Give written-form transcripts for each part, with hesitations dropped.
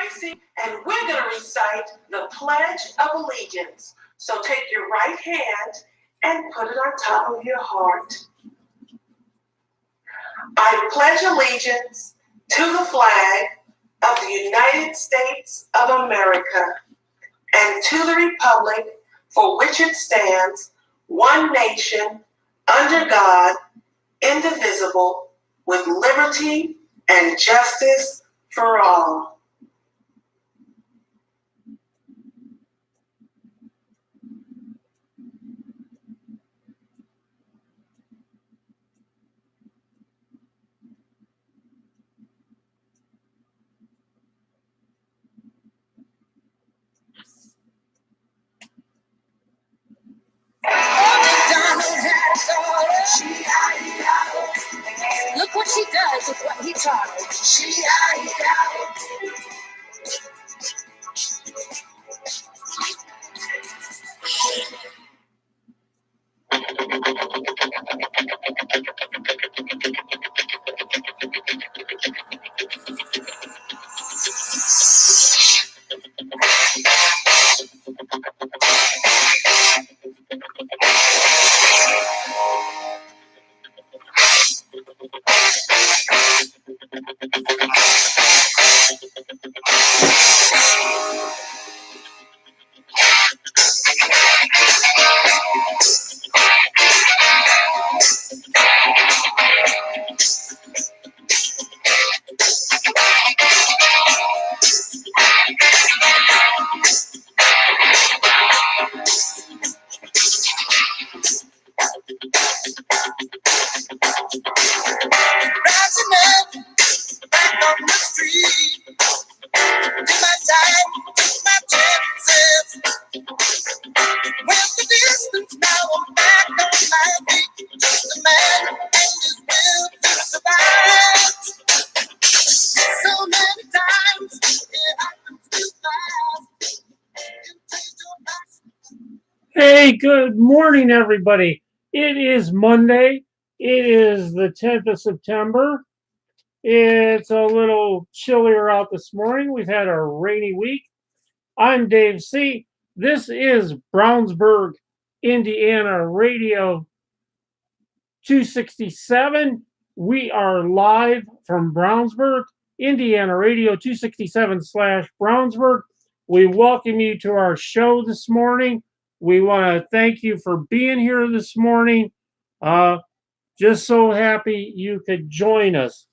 Tracy, and we're going to recite the Pledge of Allegiance. So take your right hand and put it on top of your heart. I pledge allegiance to the flag of the United States of America and to the republic for which it stands, one nation, under God, indivisible, with liberty and justice for all. Look what she does with what he taught her. Rising up, back on the street. Do my time, take my chances. Went the distance, now I'm back on my feet. Just a man and his will to survive. So many times it happens to life. You change your mind. Hey, good morning, everybody. It is Monday. It is the 10th of September. It's a little chillier out this morning. We've had a rainy week. I'm Dave C. This is Brownsburg, Indiana Radio 267. We are live from Brownsburg, Indiana Radio 267/Brownsburg. We welcome you to our show this morning. We want to thank you for being here this morning. Just so happy you could join us.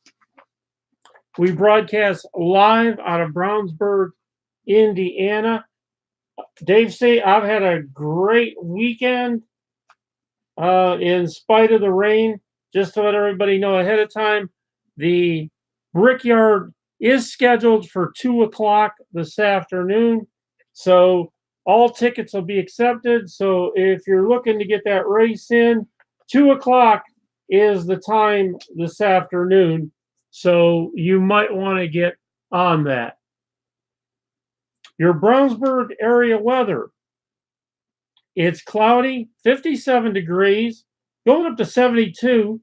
We broadcast live out of Brownsburg, Indiana. Dave C., I've had a great weekend in spite of the rain. Just to let everybody know ahead of time, the Brickyard is scheduled for 2 o'clock this afternoon. So all tickets will be accepted. So if you're looking to get that race in, 2 o'clock is the time this afternoon. So you might want to get on that. Your Brownsburg area weather. It's cloudy, 57 degrees, going up to 72.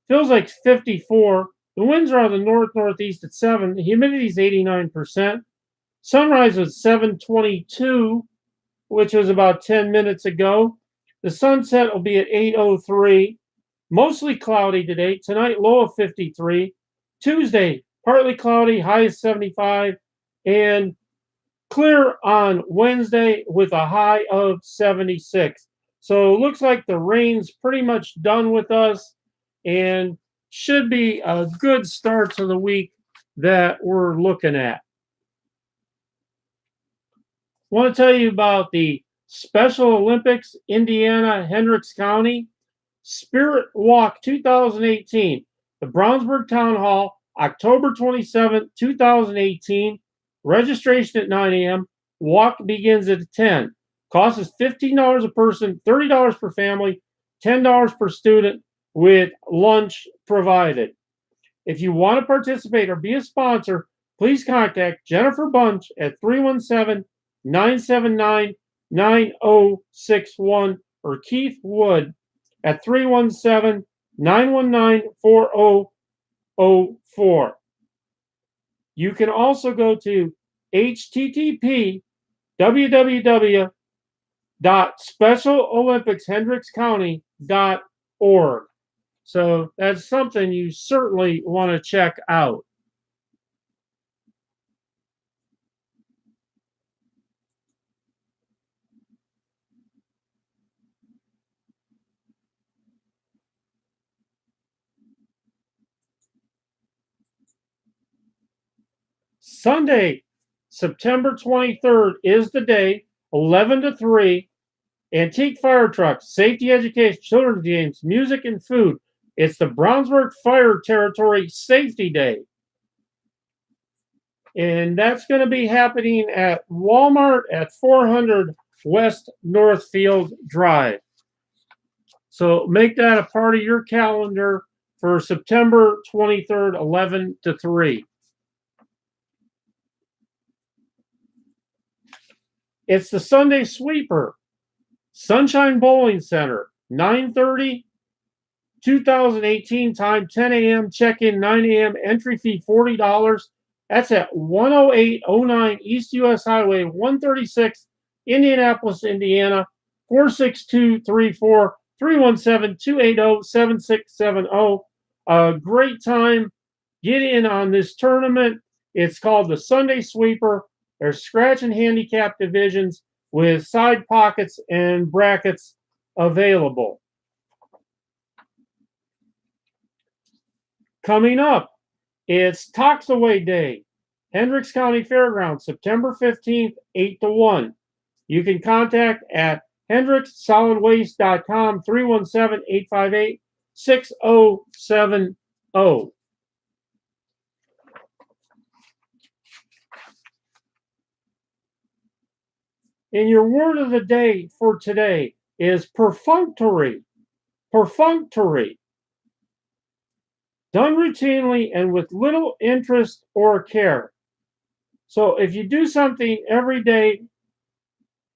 Feels like 54. The winds are out of the north-northeast at 7. The humidity is 89%. Sunrise was 7:22, which was about 10 minutes ago. The sunset will be at 8:03. Mostly cloudy today. Tonight, low of 53. Tuesday, partly cloudy, high is 75. And clear on Wednesday with a high of 76. So it looks like the rain's pretty much done with us and should be a good start to the week that we're looking at. I want to tell you about the Special Olympics Indiana Hendricks County Spirit Walk 2018. The Brownsburg Town Hall, October 27, 2018. Registration at 9 a.m. Walk begins at 10. Cost is $15 a person, $30 per family, $10 per student with lunch provided. If you want to participate or be a sponsor, please contact Jennifer Bunch at 317-979-9061 or Keith Wood at 317-919-4004. You can also go to http://www.specialolympicshendrickscounty.org. So that's something you certainly want to check out. Sunday, September 23rd is the day, 11 to 3. Antique fire trucks, safety education, children's games, music, and food. It's the Brownsburg Fire Territory Safety Day. And that's going to be happening at Walmart at 400 West Northfield Drive. So make that a part of your calendar for September 23rd, 11 to 3. It's the Sunday Sweeper. Sunshine Bowling Center, 9:30, 2018 time, 10 a.m., check-in 9 a.m., entry fee $40. That's at 10809 East US Highway 136, Indianapolis, Indiana, 46234, 317-280-7670. A great time. Get in on this tournament. It's called the Sunday Sweeper. There's scratch and handicap divisions with side pockets and brackets available. Coming up, it's Toxaway Day, Hendricks County Fairgrounds, September 15th, 8 to 1. You can contact at hendrickssolidwaste.com, 317-858-6070. And your word of the day for today is perfunctory. Perfunctory. Done routinely and with little interest or care. So if you do something every day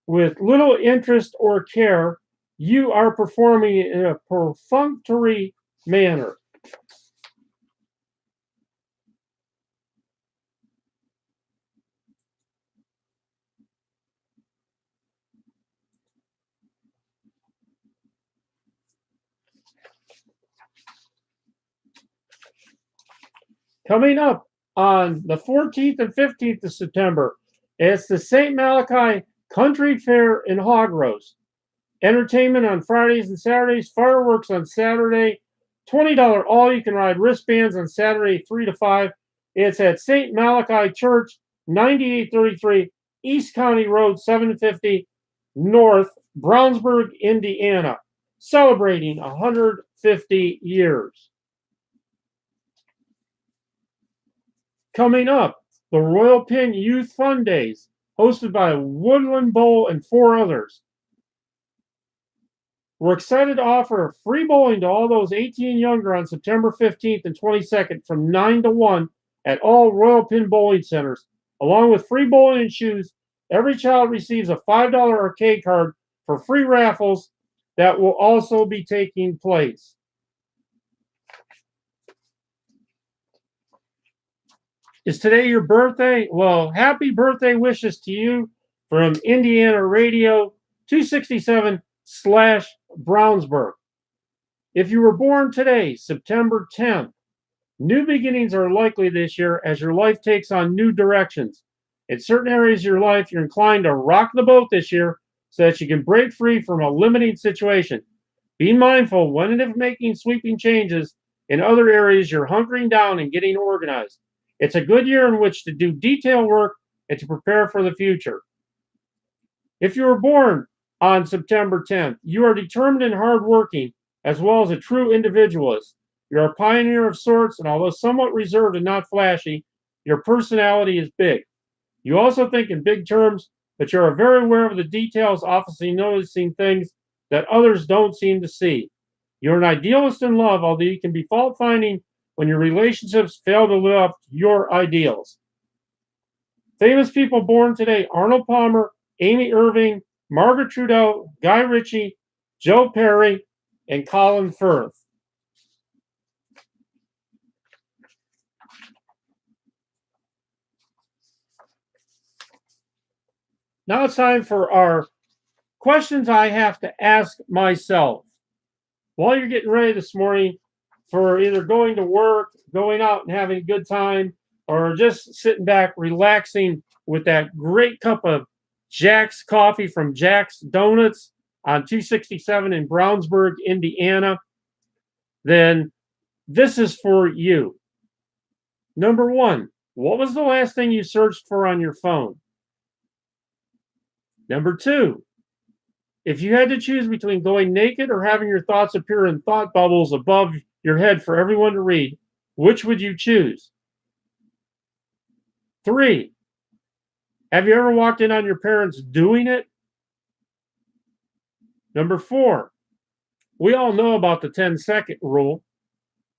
with little interest or care, you are performing it in a perfunctory manner. Coming up on the 14th and 15th of September, it's the St. Malachi Country Fair in Hog Roast. Entertainment on Fridays and Saturdays, fireworks on Saturday, $20 all-you-can-ride wristbands on Saturday 3 to 5. It's at St. Malachi Church, 9833 East County Road 750 North, Brownsburg, Indiana, celebrating 150 years. Coming up, the Royal Pin Youth Fun Days, hosted by Woodland Bowl and 4 others. We're excited to offer free bowling to all those 18 and younger on September 15th and 22nd from 9 to 1 at all Royal Pin bowling centers. Along with free bowling and shoes, every child receives a $5 arcade card for free raffles that will also be taking place. Is today your birthday? Well, happy birthday wishes to you from Indiana Radio 267/Brownsburg. If you were born today, September 10th, new beginnings are likely this year as your life takes on new directions. In certain areas of your life, you're inclined to rock the boat this year so that you can break free from a limiting situation. Be mindful when and if making sweeping changes. In other areas, you're hunkering down and getting organized. It's a good year in which to do detail work and to prepare for the future. If you were born on September 10th, you are determined and hardworking, as well as a true individualist. You're a pioneer of sorts, and although somewhat reserved and not flashy, your personality is big. You also think in big terms, but you are very aware of the details, often noticing things that others don't seem to see. You're an idealist in love, although you can be fault-finding when your relationships fail to live up to your ideals. Famous people born today: Arnold Palmer, Amy Irving, Margaret Trudeau, Guy Ritchie, Joe Perry, and Colin Firth. Now it's time for our questions I have to ask myself. While you're getting ready this morning for either going to work, going out and having a good time, or just sitting back, relaxing with that great cup of Jack's coffee from Jack's Donuts on 267 in Brownsburg, Indiana, then this is for you. Number one, what was the last thing you searched for on your phone? Number two, if you had to choose between going naked or having your thoughts appear in thought bubbles above your head for everyone to read, which would you choose? 3, have you ever walked in on your parents doing it? Number 4, we all know about the 10-second rule.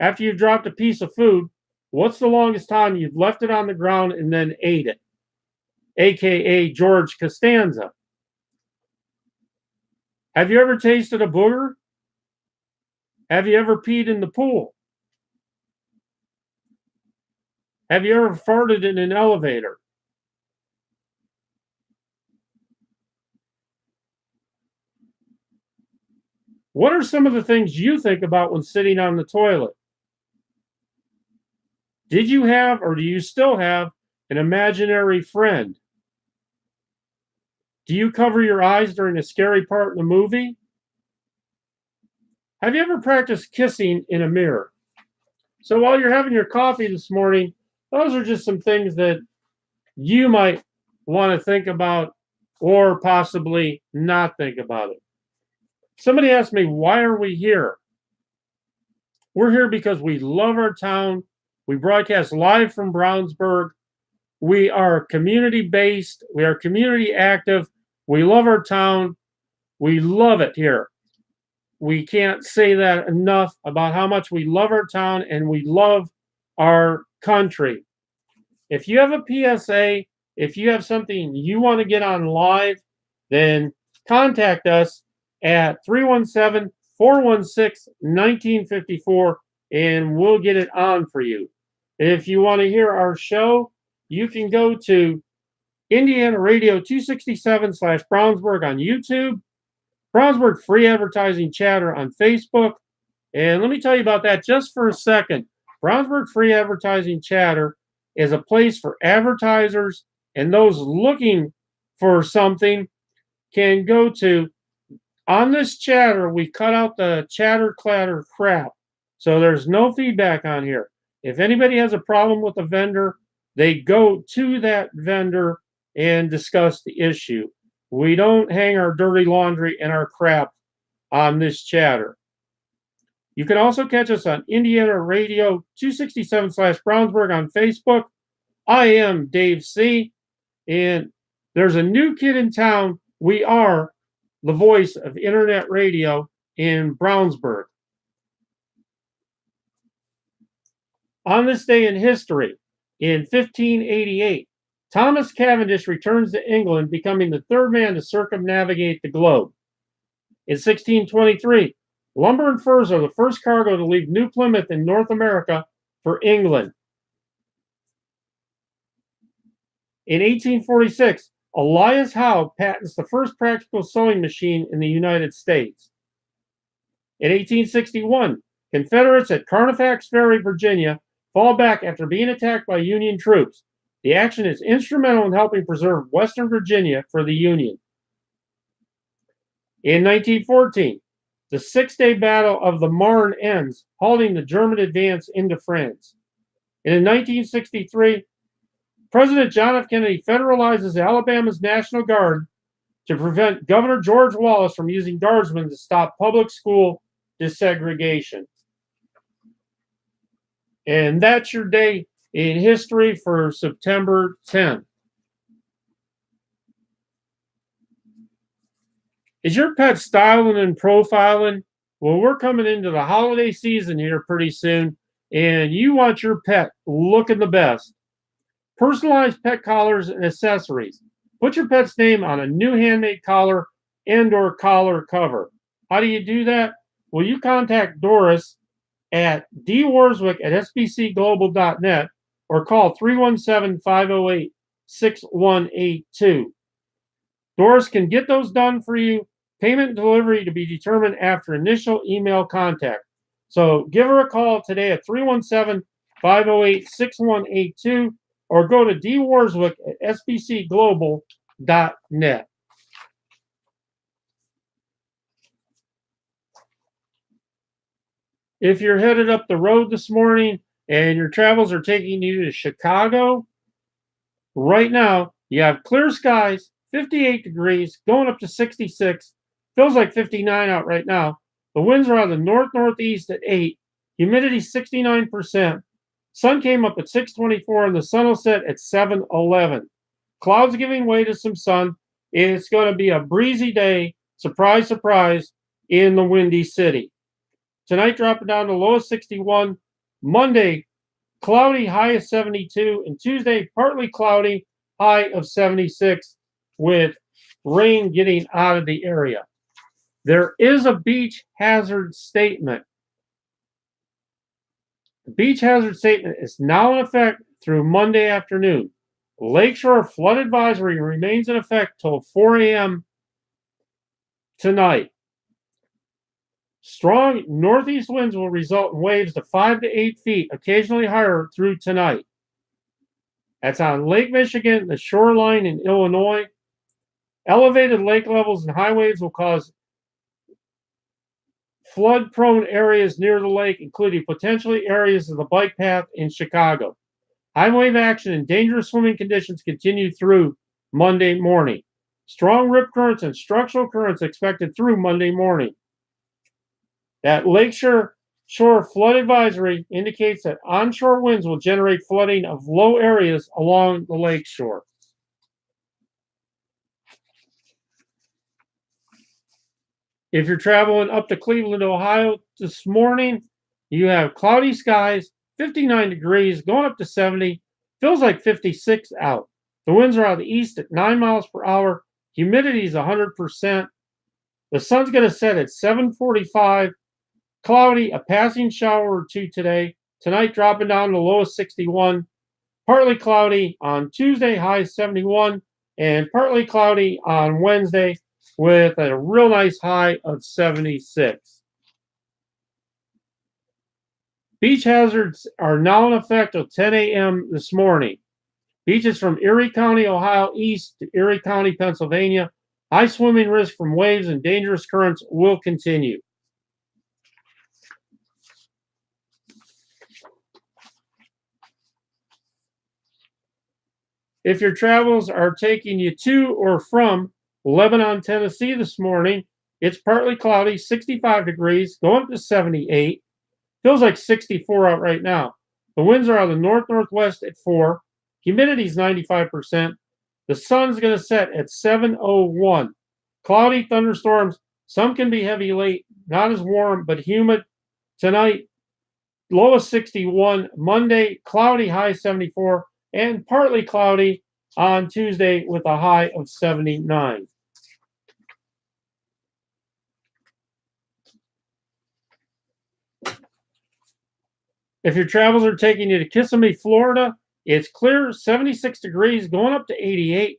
After you've dropped a piece of food, what's the longest time you've left it on the ground and then ate it? AKA George Costanza. Have you ever tasted a booger? Have you ever peed in the pool? Have you ever farted in an elevator? What are some of the things you think about when sitting on the toilet? Did you have or do you still have an imaginary friend? Do you cover your eyes during a scary part in the movie? Have you ever practiced kissing in a mirror? So while you're having your coffee this morning, those are just some things that you might want to think about or possibly not think about it. Somebody asked me, why are we here? We're here because we love our town. We broadcast live from Brownsburg. We are community-based. We are community active. We love our town. We love it here. We can't say that enough about how much we love our town and we love our country. If you have a PSA, if you have something you want to get on live, then contact us at 317-416-1954 and we'll get it on for you. If you want to hear our show, you can go to Indiana Radio 267/Brownsburg on YouTube, Brownsburg Free Advertising Chatter on Facebook. And let me tell you about that just for a second. Brownsburg Free Advertising Chatter is a place for advertisers and those looking for something can go to. On this chatter, we cut out the chatter clatter crap. So there's no feedback on here. If anybody has a problem with a vendor, they go to that vendor and discuss the issue. We don't hang our dirty laundry and our crap on this chatter. You can also catch us on Indiana Radio 267/Brownsburg on Facebook. I am Dave C. And there's a new kid in town. We are the voice of internet radio in Brownsburg. On this day in history, in 1588, Thomas Cavendish returns to England, becoming the third man to circumnavigate the globe. In 1623, lumber and furs are the first cargo to leave New Plymouth in North America for England. In 1846, Elias Howe patents the first practical sewing machine in the United States. In 1861, Confederates at Carfax Ferry, Virginia, fall back after being attacked by Union troops. The action is instrumental in helping preserve Western Virginia for the Union. In 1914, the Six-Day Battle of the Marne ends, halting the German advance into France. And in 1963, President John F. Kennedy federalizes Alabama's National Guard to prevent Governor George Wallace from using guardsmen to stop public school desegregation. And that's your day in history for September 10th. Is your pet styling and profiling? Well, we're coming into the holiday season here pretty soon, and you want your pet looking the best. Personalized pet collars and accessories. Put your pet's name on a new handmade collar and/or collar cover. How do you do that? Well, you contact Doris at dwarswick@sbcglobal.net or call 317-508-6182. Doris can get those done for you. Payment and delivery to be determined after initial email contact. So give her a call today at 317-508-6182 or go to dwarswick at sbcglobal.net. If you're headed up the road this morning and your travels are taking you to Chicago, right now you have clear skies, 58 degrees, going up to 66. Feels like 59 out right now. The winds are out of the northeast at 8. Humidity 69%. Sun came up at 6:24 and the sun will set at 7:11. Clouds giving way to some sun. It's going to be a breezy day. Surprise, surprise, in the Windy City. Tonight dropping down to low of 61. Monday, cloudy, high of 72. And Tuesday, partly cloudy, high of 76 with rain getting out of the area. There is a beach hazard statement. The beach hazard statement is now in effect through Monday afternoon. Lakeshore flood advisory remains in effect till 4 a.m. tonight. Strong northeast winds will result in waves to 5 to 8 feet, occasionally higher through tonight. That's on Lake Michigan, the shoreline in Illinois. Elevated lake levels and high waves will cause flood-prone areas near the lake, including potentially areas of the bike path in Chicago. High wave action and dangerous swimming conditions continue through Monday morning. Strong rip currents and structural currents expected through Monday morning. That lakeshore flood advisory indicates that onshore winds will generate flooding of low areas along the lakeshore. If you're traveling up to Cleveland, Ohio this morning, you have cloudy skies, 59 degrees, going up to 70. Feels like 56 out. The winds are out of the east at 9 miles per hour. Humidity is 100%. The sun's going to set at 7:45. Cloudy, a passing shower or two today. Tonight dropping down to low of 61. Partly cloudy on Tuesday, high 71. And partly cloudy on Wednesday with a real nice high of 76. Beach hazards are now in effect at 10 a.m. this morning. Beaches from Erie County, Ohio, east to Erie County, Pennsylvania. High swimming risk from waves and dangerous currents will continue. If your travels are taking you to or from Lebanon, Tennessee this morning, it's partly cloudy, 65 degrees, going up to 78. Feels like 64 out right now. The winds are out of the north-northwest at 4. Humidity is 95%. The sun's going to set at 7:01. Cloudy thunderstorms. Some can be heavy late, not as warm, but humid. Tonight, low of 61. Monday, cloudy, high 74. And partly cloudy on Tuesday with a high of 79. If your travels are taking you to Kissimmee, Florida, it's clear, 76 degrees, going up to 88.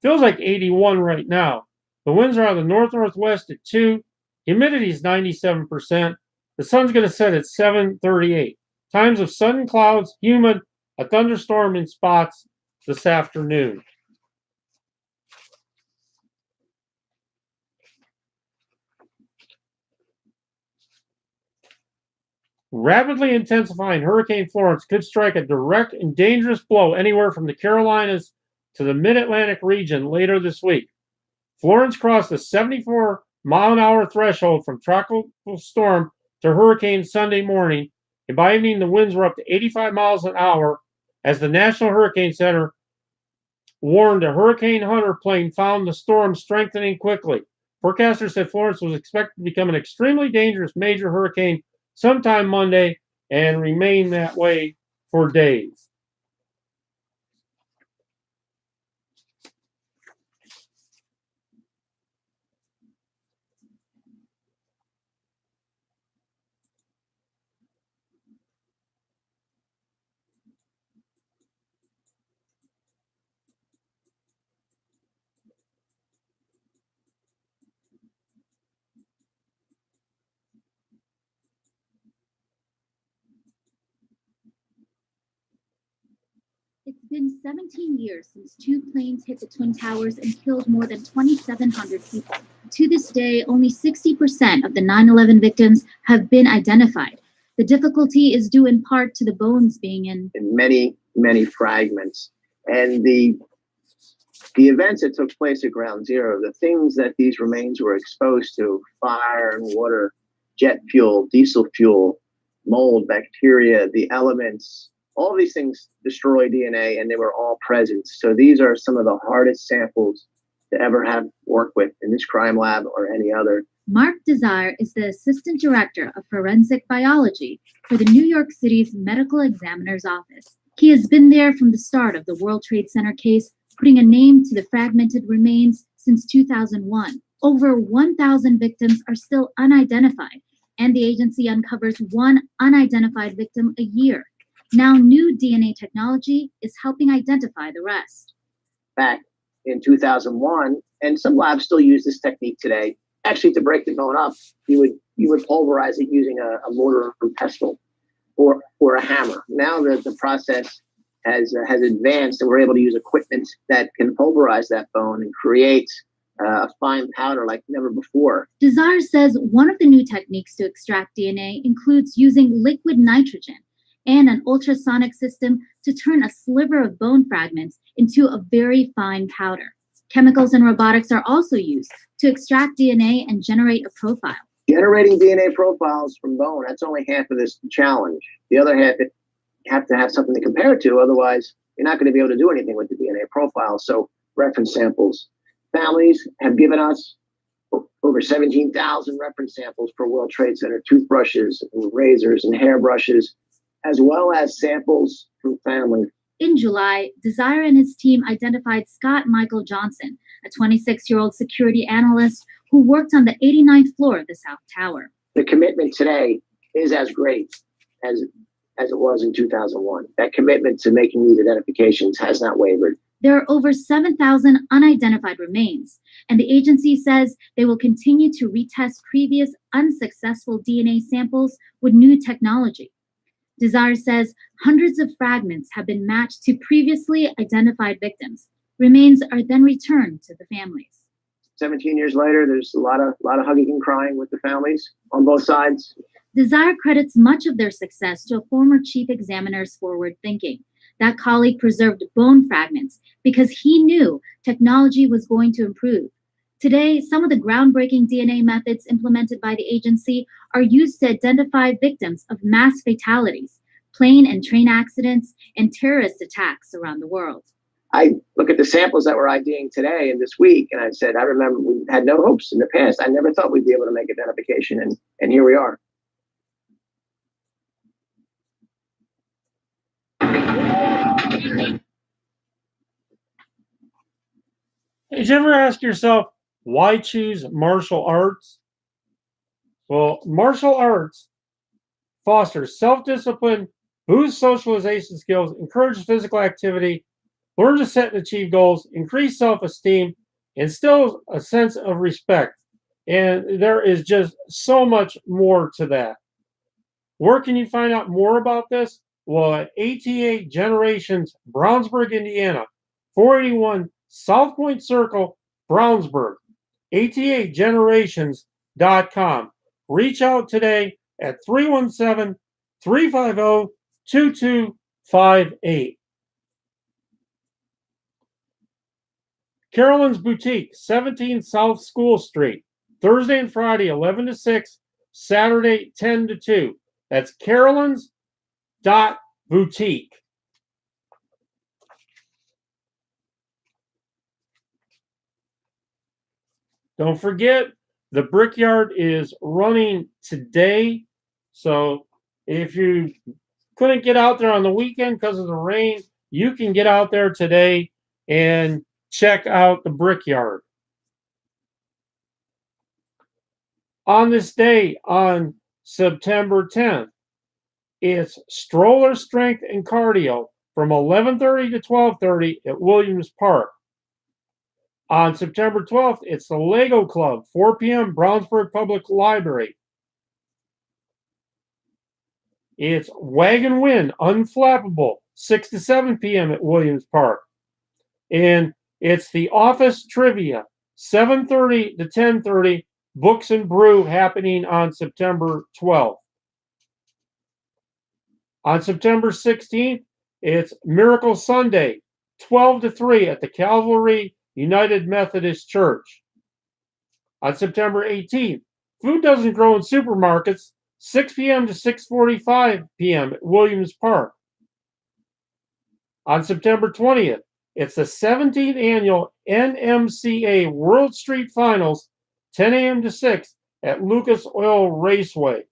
Feels like 81 right now. The winds are out of the north-northwest at 2. Humidity is 97%. The sun's going to set at 7:38. Times of sudden clouds, humid, a thunderstorm in spots this afternoon. Rapidly intensifying Hurricane Florence could strike a direct and dangerous blow anywhere from the Carolinas to the mid-Atlantic region later this week. Florence crossed the 74-mile-an-hour threshold from tropical storm to hurricane Sunday morning, and by evening the winds were up to 85 miles an hour as the National Hurricane Center warned a Hurricane Hunter plane found the storm strengthening quickly. Forecasters said Florence was expected to become an extremely dangerous major hurricane sometime Monday and remain that way for days. It's been 17 years since two planes hit the Twin Towers and killed more than 2,700 people. To this day, only 60% of the 9/11 victims have been identified. The difficulty is due in part to the bones being in many fragments. And the events that took place at Ground Zero, the things that these remains were exposed to, fire and water, jet fuel, diesel fuel, mold, bacteria, the elements, all these things destroy DNA, and they were all present. So these are some of the hardest samples to ever have worked with in this crime lab or any other. Mark Desire is the Assistant Director of Forensic Biology for the New York City's Medical Examiner's Office. He has been there from the start of the World Trade Center case, putting a name to the fragmented remains since 2001. Over 1,000 victims are still unidentified, and the agency uncovers one unidentified victim a year. Now, new DNA technology is helping identify the rest. Back in 2001, and some labs still use this technique today. Actually, to break the bone up, you would pulverize it using a mortar or pestle or a hammer. Now the process has advanced, and we're able to use equipment that can pulverize that bone and create a fine powder like never before. Desire says one of the new techniques to extract DNA includes using liquid nitrogen and an ultrasonic system to turn a sliver of bone fragments into a very fine powder. Chemicals and robotics are also used to extract DNA and generate a profile. Generating DNA profiles from bone, that's only half of this challenge. The other half, you have to have something to compare it to. Otherwise, you're not going to be able to do anything with the DNA profile. So reference samples. Families have given us over 17,000 reference samples for World Trade Center, toothbrushes and razors and hairbrushes, as well as samples from families. In July, Desire and his team identified Scott Michael Johnson, a 26-year-old security analyst who worked on the 89th floor of the South Tower. The commitment today is as great as it was in 2001. That commitment to making these identifications has not wavered. There are over 7,000 unidentified remains, and the agency says they will continue to retest previous unsuccessful DNA samples with new technology. Desire says hundreds of fragments have been matched to previously identified victims. Remains are then returned to the families. 17 years later, there's a lot of hugging and crying with the families on both sides. Desire credits much of their success to a former chief examiner's forward thinking. That colleague preserved bone fragments because he knew technology was going to improve. Today, some of the groundbreaking DNA methods implemented by the agency are used to identify victims of mass fatalities, plane and train accidents, and terrorist attacks around the world. I look at the samples that we're IDing today and this week, and I said, I remember we had no hopes in the past. I never thought we'd be able to make identification, and here we are. Did you ever ask yourself, why choose martial arts? Well, martial arts fosters self-discipline, boosts socialization skills, encourages physical activity, learn to set and achieve goals, increase self-esteem, instills a sense of respect. And there is just so much more to that. Where can you find out more about this? Well, at ATA Generations, Brownsburg, Indiana, 481 South Point Circle, Brownsburg, ATAgenerations.com. Reach out today at 317-350-2258. Carolyn's Boutique, 17 South School Street, Thursday and Friday, 11 to 6, Saturday, 10 to 2. That's Carolyn's.boutique. Don't forget, the Brickyard is running today. So if you couldn't get out there on the weekend because of the rain, you can get out there today and check out the Brickyard. On this day, on September 10th, it's stroller strength and cardio from 11:30 to 12:30 at Williams Park. On September 12th, it's the Lego Club, 4 p.m., Brownsburg Public Library. It's Wagon Win Unflappable, 6 to 7 p.m. at Williams Park. And it's the office trivia, 7:30 to 10:30, Books and Brew happening on September 12th. On September 16th, it's Miracle Sunday, 12 to 3 at the Calvary United Methodist Church. On September 18th, food doesn't grow in supermarkets, 6 p.m. to 6:45 p.m. at Williams Park. On September 20th, it's the 17th annual NMCA World Street Finals, 10 a.m. to 6 at Lucas Oil Raceway.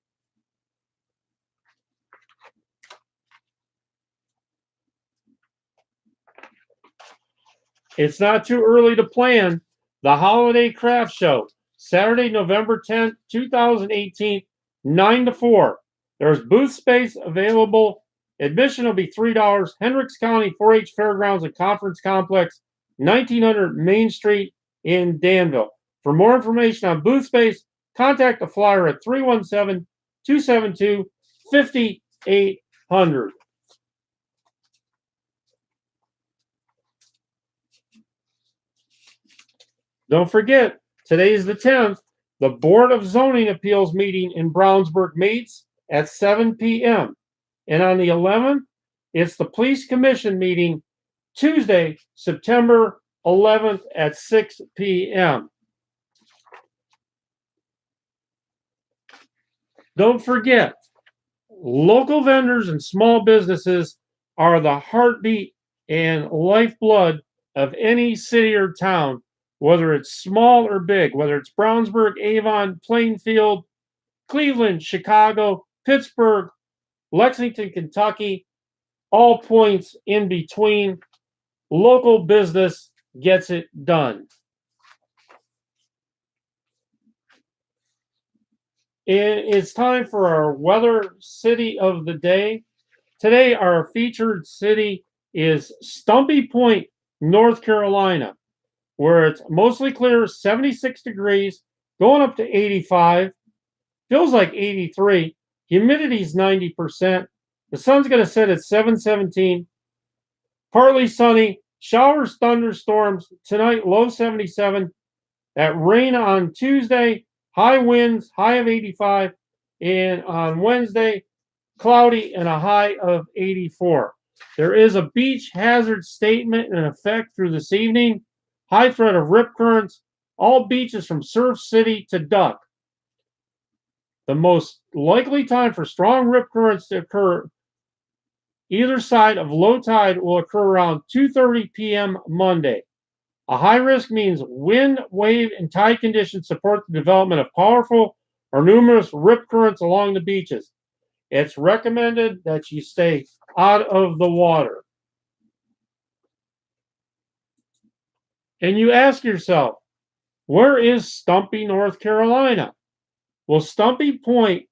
It's not too early to plan the Holiday Craft Show, Saturday, November 10th, 2018, 9 to 4. There's booth space available. Admission will be $3. Hendricks County 4-H Fairgrounds and Conference Complex, 1900 Main Street in Danville. For more information on booth space, contact the flyer at 317-272-5800. Don't forget, today is the 10th. The Board of Zoning Appeals meeting in Brownsburg meets at 7 p.m. And on the 11th, it's the Police Commission meeting Tuesday, September 11th at 6 p.m. Don't forget, local vendors and small businesses are the heartbeat and lifeblood of any city or town, whether it's small or big, whether it's Brownsburg, Avon, Plainfield, Cleveland, Chicago, Pittsburgh, Lexington, Kentucky, all points in between. Local business gets it done. It's time for our weather city of the day. Today, our featured city is Stumpy Point, North Carolina, where it's mostly clear, 76 degrees, going up to 85. Feels like 83. Humidity's 90%. The sun's going to set at 7:17. Partly sunny. Showers, thunderstorms. Tonight, low 77. That rain on Tuesday. High winds, high of 85. And on Wednesday, cloudy and a high of 84. There is a beach hazard statement in effect through this evening. High threat of rip currents. All beaches from Surf City to Duck. The most likely time for strong rip currents to occur either side of low tide will occur around 2:30 p.m. Monday. A high risk means wind, wave, and tide conditions support the development of powerful or numerous rip currents along the beaches. It's recommended that you stay out of the water. And you ask yourself, where is Stumpy, North Carolina? Well, Stumpy Point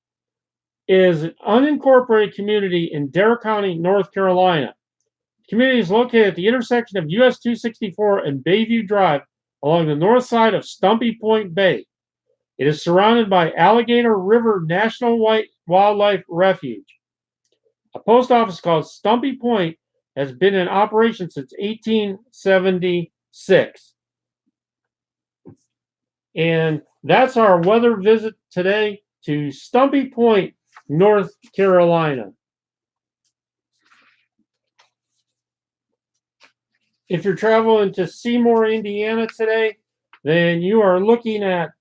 is an unincorporated community in Dare County, North Carolina. The community is located at the intersection of US 264 and Bayview Drive along the north side of Stumpy Point Bay. It is surrounded by Alligator River National Wildlife Refuge. A post office called Stumpy Point has been in operation since 1876. And that's our weather visit today to Stumpy Point, North Carolina. If you're traveling to Seymour, Indiana today, then you are looking at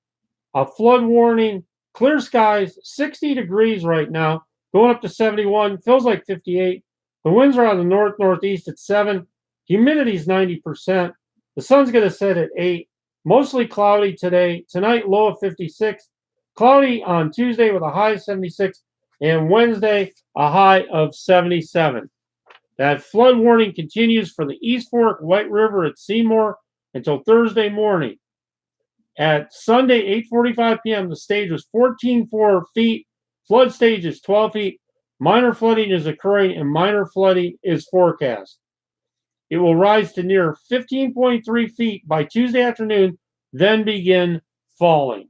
a flood warning, clear skies, 60 degrees right now, going up to 71, feels like 58. The winds are out of the north-northeast at 7. Humidity is 90%. The sun's going to set at 8. Mostly cloudy today. Tonight, low of 56. Cloudy on Tuesday with a high of 76. And Wednesday, a high of 77. That flood warning continues for the East Fork, White River at Seymour until Thursday morning. At Sunday, 8:45 p.m., the stage was 14.4 feet. Flood stage is 12 feet. Minor flooding is occurring, and minor flooding is forecast. It will rise to near 15.3 feet by Tuesday afternoon, then begin falling.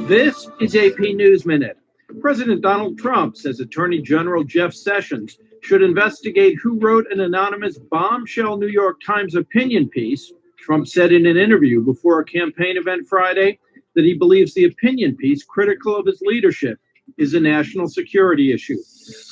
This is AP News Minute. President Donald Trump says Attorney General Jeff Sessions should investigate who wrote an anonymous bombshell New York Times opinion piece. Trump said in an interview before a campaign event Friday that he believes the opinion piece, critical of his leadership, is a national security issue.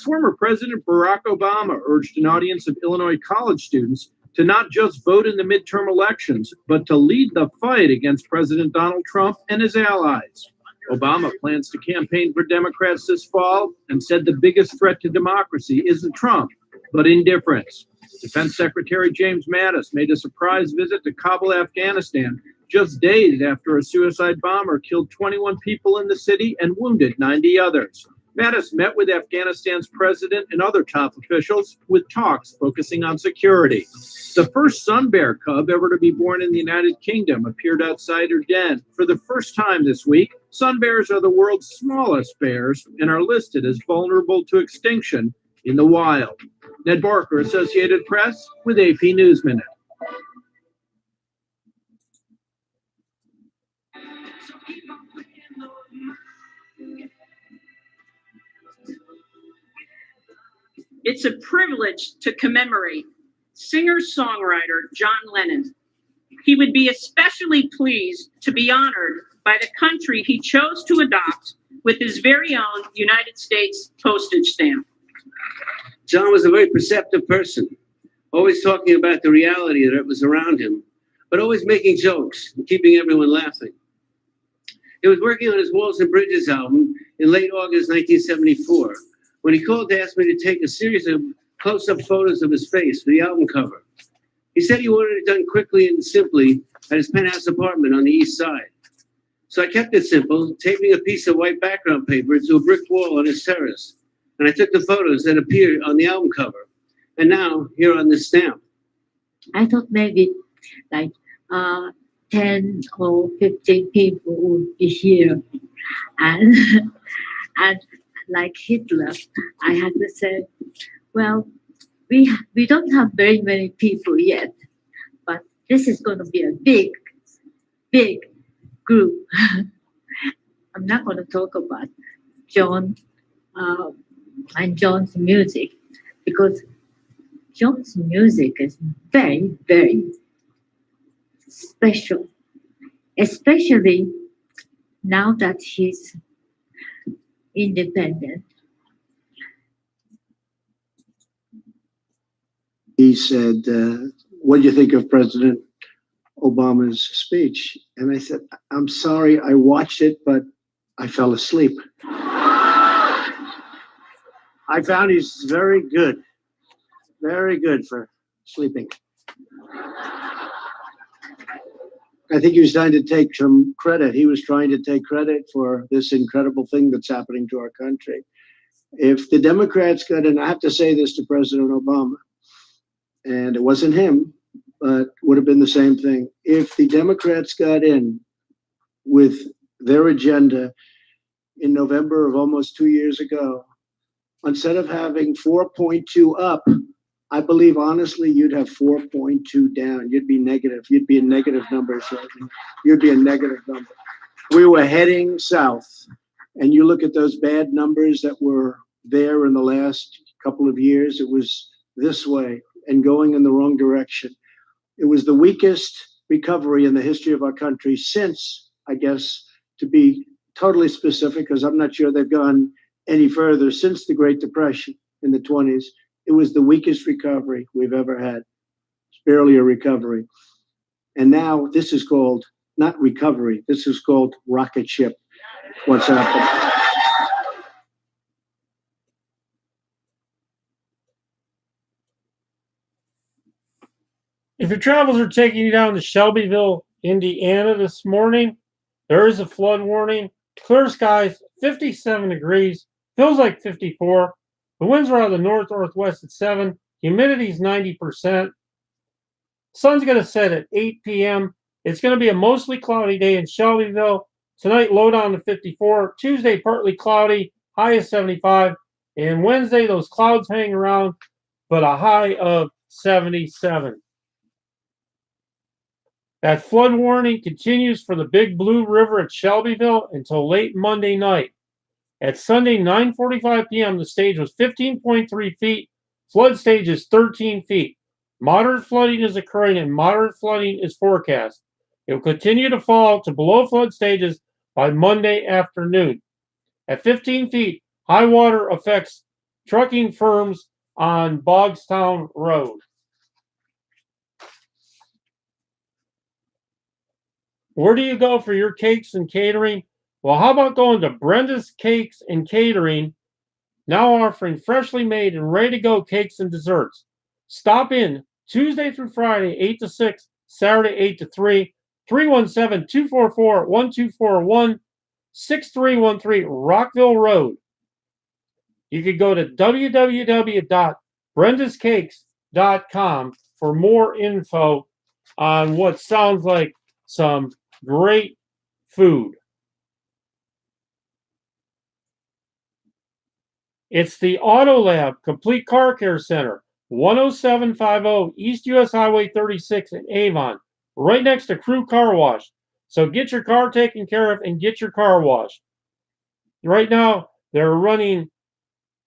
Former President Barack Obama urged an audience of Illinois college students to not just vote in the midterm elections, but to lead the fight against President Donald Trump and his allies. Obama plans to campaign for Democrats this fall and said the biggest threat to democracy isn't Trump, but indifference. Defense Secretary James Mattis made a surprise visit to Kabul, Afghanistan, just days after a suicide bomber killed 21 people in the city and wounded 90 others. Mattis met with Afghanistan's president and other top officials with talks focusing on security. The first sun bear cub ever to be born in the United Kingdom appeared outside her den. For the first time this week, sun bears are the world's smallest bears and are listed as vulnerable to extinction in the wild. Ned Barker, Associated Press, with AP News Minute. It's a privilege to commemorate singer-songwriter John Lennon. He would be especially pleased to be honored by the country he chose to adopt with his very own United States postage stamp. John was a very perceptive person, always talking about the reality that was around him, but always making jokes and keeping everyone laughing. He was working on his Walls and Bridges album in late August 1974, when he called to ask me to take a series of close-up photos of his face for the album cover. He said he wanted it done quickly and simply at his penthouse apartment on the east side. So I kept it simple, taping a piece of white background paper to a brick wall on his terrace. And I took the photos that appeared on the album cover. And now, here on this stamp. I thought maybe like 10 or 15 people would be here. And, and like Hitler, I had to say, well, we don't have very many people yet, but this is going to be a big group. I'm not going to talk about John and John's music, because John's music is very, very special, especially now that he's independent. He said, what do you think of President Obama's speech? And I said, I'm sorry, I watched it, but I fell asleep. I found he's very good for sleeping. I think he was trying to take some credit. He was trying to take credit for this incredible thing that's happening to our country. If the Democrats got in, I have to say this to President Obama, and it wasn't him, but would have been the same thing. If the Democrats got in with their agenda in November of almost 2 years ago, instead of having 4.2 up, I believe honestly you'd have 4.2 down. You'd be negative. You'd be in negative numbers. You'd be a negative number. We were heading south, and you look at those bad numbers that were there in the last couple of years. It was this way and going in the wrong direction. It was the weakest recovery in the history of our country since, I guess, to be totally specific, because I'm not sure they've gone any further, since the Great Depression in the 20s. It was the weakest recovery we've ever had. It's barely a recovery. And now this is called not recovery. This is called rocket ship. What's happening? If your travels are taking you down to Shelbyville, Indiana this morning, there is a flood warning. Clear skies, 57 degrees, feels like 54. The winds are out of the north-northwest at 7. Humidity is 90%. Sun's going to set at 8 p.m. It's going to be a mostly cloudy day in Shelbyville. Tonight, low down to 54. Tuesday, partly cloudy, high of 75. And Wednesday, those clouds hang around, but a high of 77. That flood warning continues for the Big Blue River at Shelbyville until late Monday night. At Sunday, 9:45 p.m., the stage was 15.3 feet. Flood stage is 13 feet. Moderate flooding is occurring and moderate flooding is forecast. It will continue to fall to below flood stages by Monday afternoon. At 15 feet, high water affects trucking firms on Bogstown Road. Where do you go for your cakes and catering? Well, how about going to Brenda's Cakes and Catering, now offering freshly made and ready to go cakes and desserts. Stop in Tuesday through Friday, 8 to 6, Saturday, 8 to 3, 317-244-1241, 6313 Rockville Road. You could go to www.brendascakes.com for more info on what sounds like some great food. It's the Auto Lab Complete Car Care Center, 10750 East US Highway 36 in Avon, right next to Crew Car Wash. So get your car taken care of and get your car washed. Right now, they're running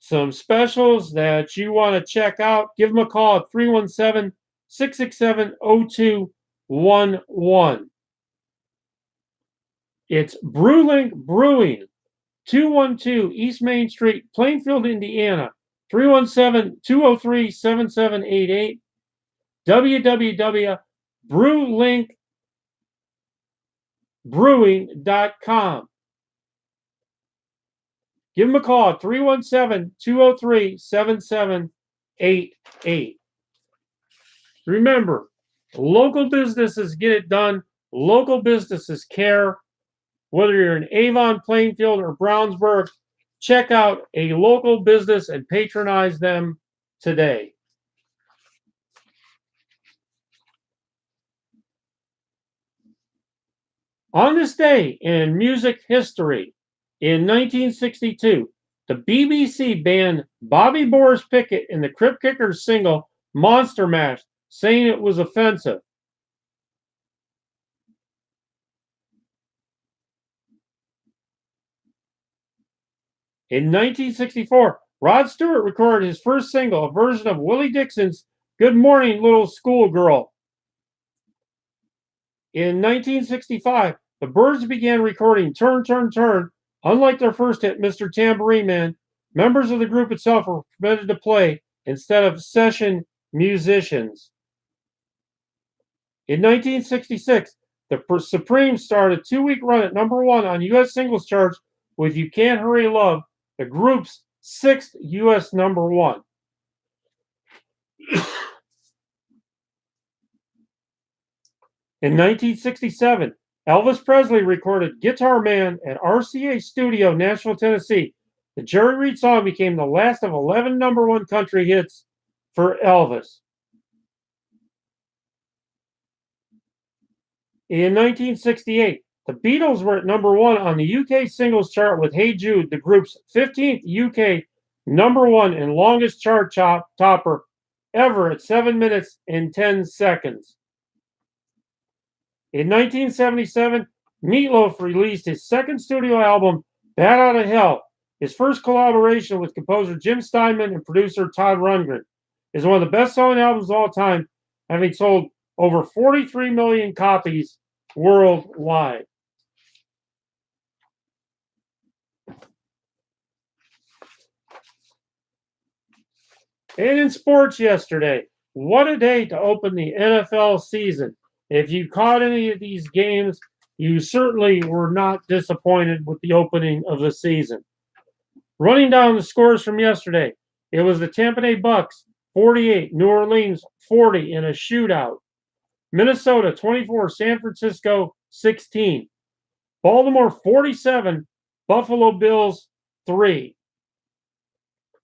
some specials that you want to check out. Give them a call at 317-667-0211. It's Brewlink Brewing, 212 East Main Street, Plainfield, Indiana, 317-203-7788, www.brewlinkbrewing.com. Give them a call at 317-203-7788. Remember, local businesses get it done. Local businesses care. Whether you're in Avon, Plainfield, or Brownsburg, check out a local business and patronize them today. On this day in music history, in 1962, the BBC banned Bobby Boris Pickett in the Crypt Kickers single Monster Mash, saying it was offensive. In 1964, Rod Stewart recorded his first single, a version of Willie Dixon's Good Morning Little Schoolgirl. In 1965, the Byrds began recording Turn, Turn, Turn. Unlike their first hit, Mr. Tambourine Man, members of the group itself were permitted to play instead of session musicians. In 1966, the Supremes started a 2-week run at #1 on U.S. singles charts with You Can't Hurry Love, the group's 6th U.S. #1. In 1967, Elvis Presley recorded Guitar Man at RCA Studio, Nashville, Tennessee. The Jerry Reed song became the last of 11 #1 country hits for Elvis. In 1968, the Beatles were at #1 on the UK singles chart with Hey Jude, the group's 15th UK #1 and longest chart topper ever at 7 minutes and 10 seconds. In 1977, Meatloaf released his second studio album, Bat Out of Hell. His first collaboration with composer Jim Steinman and producer Todd Rundgren. Is one of the best-selling albums of all time, having sold over 43 million copies worldwide. And in sports yesterday, what a day to open the NFL season. If you caught any of these games, you certainly were not disappointed with the opening of the season. Running down the scores from yesterday, it was the Tampa Bay Bucks 48, New Orleans 40 in a shootout. Minnesota 24, San Francisco 16. Baltimore 47, Buffalo Bills 3.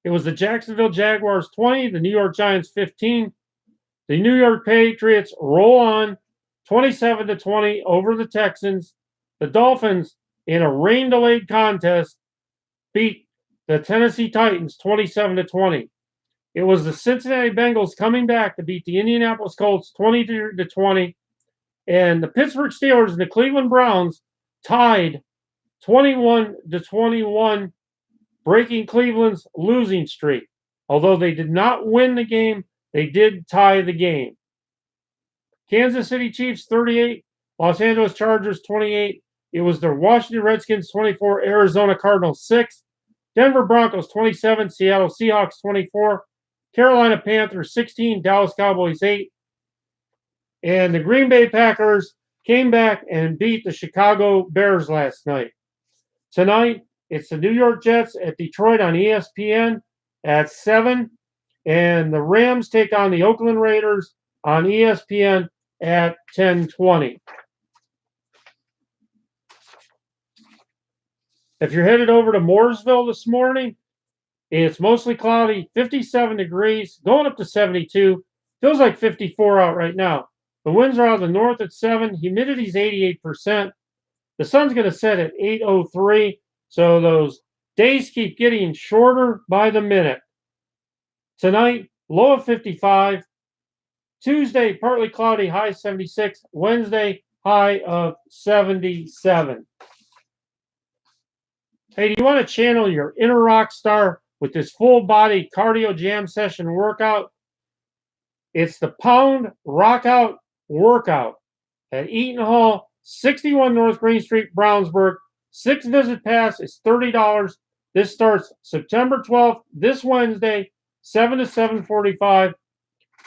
It was the Jacksonville Jaguars 20, the New York Giants 15. The New York Patriots roll on 27-20 over the Texans. The Dolphins, in a rain-delayed contest, beat the Tennessee Titans 27-20. It was the Cincinnati Bengals coming back to beat the Indianapolis Colts 22-20. And the Pittsburgh Steelers and the Cleveland Browns tied 21-21, breaking Cleveland's losing streak. Although they did not win the game, they did tie the game. Kansas City Chiefs 38, Los Angeles Chargers 28. It was the Washington Redskins 24, Arizona Cardinals 6, Denver Broncos 27, Seattle Seahawks 24, Carolina Panthers 16, Dallas Cowboys 8. And the Green Bay Packers came back and beat the Chicago Bears last night. Tonight, it's the New York Jets at Detroit on ESPN at 7. And the Rams take on the Oakland Raiders on ESPN at 10:20. If you're headed over to Mooresville this morning, it's mostly cloudy, 57 degrees, going up to 72. Feels like 54 out right now. The winds are out of the north at 7. Humidity's 88%. The sun's going to set at 8:03. So those days keep getting shorter by the minute. Tonight, low of 55. Tuesday, partly cloudy, high 76. Wednesday, high of 77. Hey, do you want to channel your inner rock star with this full body cardio jam session workout? It's the Pound Rockout Workout at Eaton Hall, 61 North Green Street, Brownsburg. 6 visit pass is $30. This starts September 12th, this Wednesday, 7 to 7:45.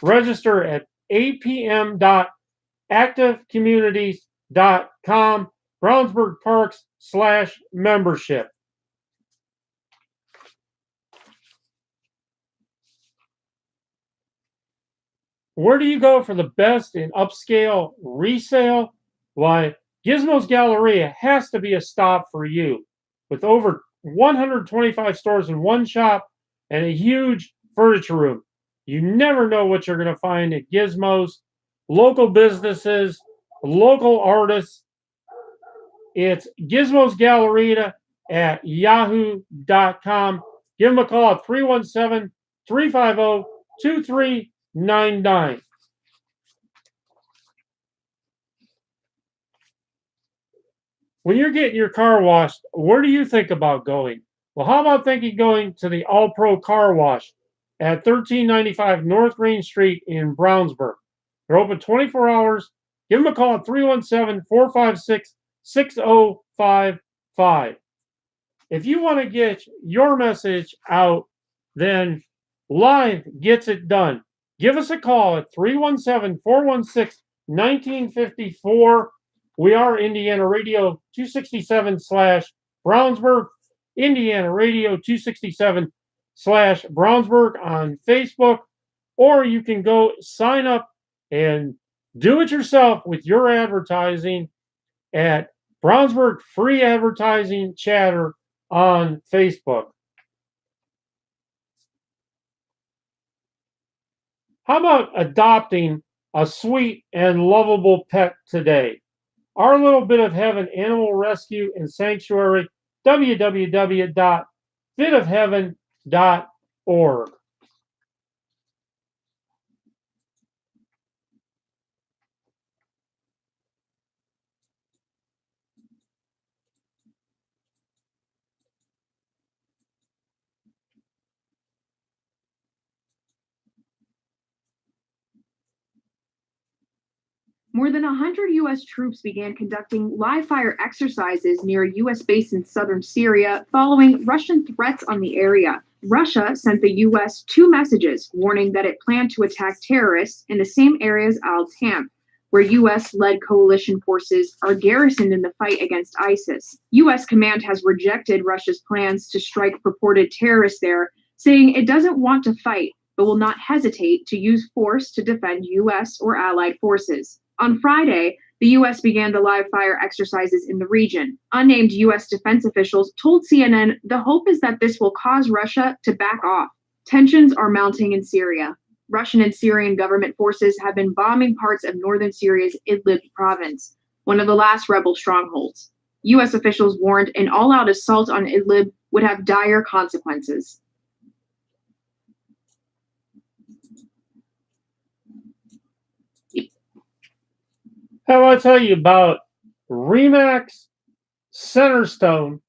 Register at apm.activecommunities.com, Brownsburg Parks/membership. Where do you go for the best in upscale resale? Why, Gizmo's Galleria has to be a stop for you. With over 125 stores in one shop and a huge furniture room, you never know what you're going to find at Gizmo's. Local businesses, local artists. It's Gizmo's Galleria at yahoo.com. Give them a call at 317-350-2399. When you're getting your car washed, where do you think about going? Well, how about thinking going to the All Pro Car Wash at 1395 North Green Street in Brownsburg? They're open 24 hours. Give them a call at 317-456-6055. If you want to get your message out, then Live gets it done. Give us a call at 317-416-1954. We are Indiana Radio 267/Brownsburg, Indiana Radio 267/Brownsburg on Facebook, or you can go sign up and do it yourself with your advertising at Brownsburg Free Advertising Chatter on Facebook. How about adopting a sweet and lovable pet today? Our Little Bit of Heaven Animal Rescue and Sanctuary, www.bitofheaven.org. More than 100 U.S. troops began conducting live-fire exercises near a U.S. base in southern Syria following Russian threats on the area. Russia sent the U.S. 2 messages warning that it planned to attack terrorists in the same area as Al-Tam, where U.S.-led coalition forces are garrisoned in the fight against ISIS. U.S. command has rejected Russia's plans to strike purported terrorists there, saying it doesn't want to fight, but will not hesitate to use force to defend U.S. or allied forces. On Friday, the U.S. began the live-fire exercises in the region. Unnamed U.S. defense officials told CNN the hope is that this will cause Russia to back off. Tensions are mounting in Syria. Russian and Syrian government forces have been bombing parts of northern Syria's Idlib province, one of the last rebel strongholds. U.S. officials warned an all-out assault on Idlib would have dire consequences. I want to tell you about Remax Centerstone,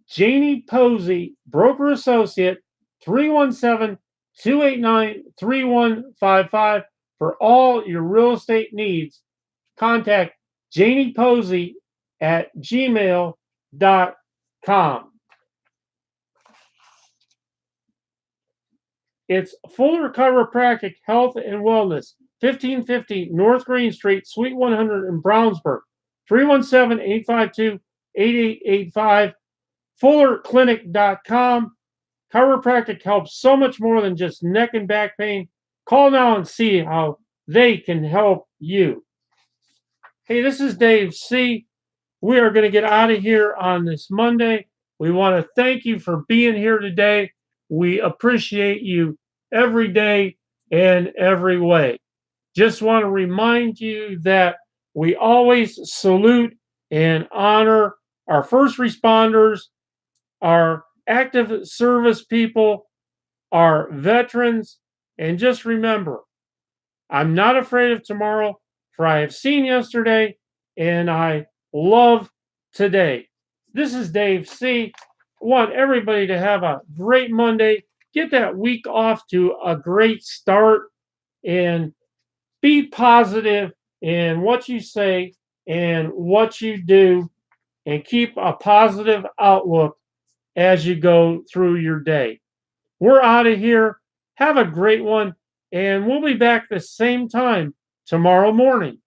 Janie Posey, broker associate, 317-289-3155 for all your real estate needs. Contact Janie Posey at gmail.com. It's Fuller Chiropractic Health and Wellness, 1550 North Green Street, Suite 100 in Brownsburg, 317-852-8885, fullerclinic.com. Chiropractic helps so much more than just neck and back pain. Call now and see how they can help you. Hey, this is Dave C. We are going to get out of here on this Monday. We want to thank you for being here today. We appreciate you every day and every way. Just want to remind you that we always salute and honor our first responders, our active service people, our veterans, and just remember, I'm not afraid of tomorrow, for I have seen yesterday and I love today. This is Dave C. I want everybody to have a great Monday. Get that week off to a great start and be positive in what you say and what you do, and keep a positive outlook as you go through your day. We're out of here. Have a great one, and we'll be back the same time tomorrow morning.